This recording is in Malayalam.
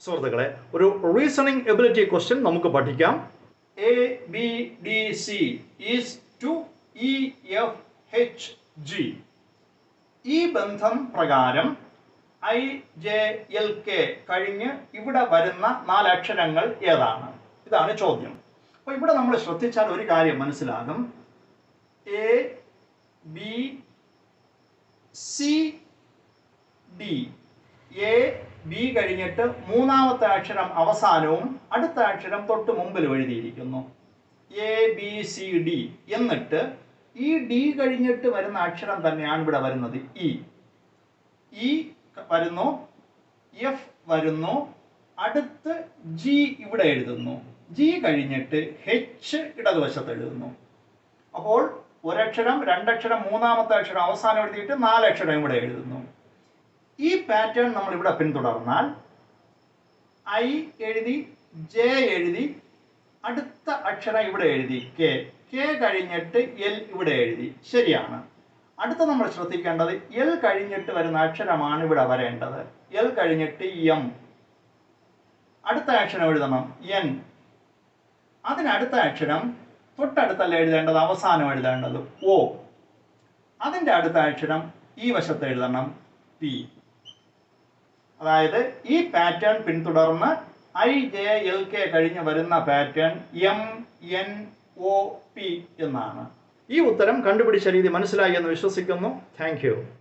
സുഹൃത്തുക്കളെ, ഒരു റീസണിംഗ് എബിലിറ്റി ക്വസ്റ്റ്യൻ നമുക്ക് പഠിക്കാം. A B D C is to E F H G. ഈ ബന്ധം പ്രകാരം ഐ ജെ എൽ കെ കഴിഞ്ഞ് ഇവിടെ വരുന്ന 4 അക്ഷരങ്ങൾ ഏതാണ്? ഇതാണ് ചോദ്യം. അപ്പോൾ ഇവിടെ നമ്മൾ ശ്രദ്ധിച്ചാൽ ഒരു കാര്യം മനസ്സിലാകും. A B C D. A B കഴിഞ്ഞിട്ട് മൂന്നാമത്തെ അക്ഷരം അവസാനവും അടുത്ത അക്ഷരം തൊട്ട് മുമ്പിലും എഴുതിയിരിക്കുന്നു. A B C D. എന്നിട്ട് ഈ ഡി കഴിഞ്ഞിട്ട് വരുന്ന അക്ഷരം തന്നെയാണ് ഇവിടെ വരുന്നത്. ഇ വരുന്നു, എഫ് വരുന്നു, അടുത്ത് ജി ഇവിടെ എഴുതുന്നു. ജി കഴിഞ്ഞിട്ട് എച്ച് ഇടതുവശത്ത് എഴുതുന്നു. അപ്പോൾ ഒരക്ഷരം, രണ്ടക്ഷരം, മൂന്നാമത്തെ അക്ഷരം അവസാനം എഴുതിയിട്ട് 4 അക്ഷരം ഇവിടെ എഴുതുന്നു. ഈ പാറ്റേൺ നമ്മൾ ഇവിടെ പിന്തുടർന്നാൽ ഐ എഴുതി, ജെ എഴുതി, അടുത്ത അക്ഷരം ഇവിടെ എഴുതി കെ, കെ കഴിഞ്ഞിട്ട് എൽ ഇവിടെ എഴുതി. ശരിയാണ്. അടുത്ത നമ്മൾ ശ്രദ്ധിക്കേണ്ടത് എൽ കഴിഞ്ഞിട്ട് വരുന്ന അക്ഷരമാണ് ഇവിടെ വരേണ്ടത്. എൽ കഴിഞ്ഞിട്ട് എം, അടുത്ത അക്ഷരം എഴുതണം എൻ, അതിനടുത്ത അക്ഷരം തൊട്ടടുത്തല്ല എഴുതേണ്ടത്, അവസാനം എഴുതേണ്ടത് ഒ, അതിൻ്റെ അടുത്ത അക്ഷരം ഈ വശത്ത് എഴുതണം പി. അതായത് ഈ പാറ്റേൺ പിന്തുടർന്ന് ഐ ജെ എൽ കെ കഴിഞ്ഞ് വരുന്ന pattern M N O P എന്നാണ്. ഈ ഉത്തരം കണ്ടുപിടിച്ച രീതി മനസ്സിലായി എന്ന് വിശ്വസിക്കുന്നു. Thank you.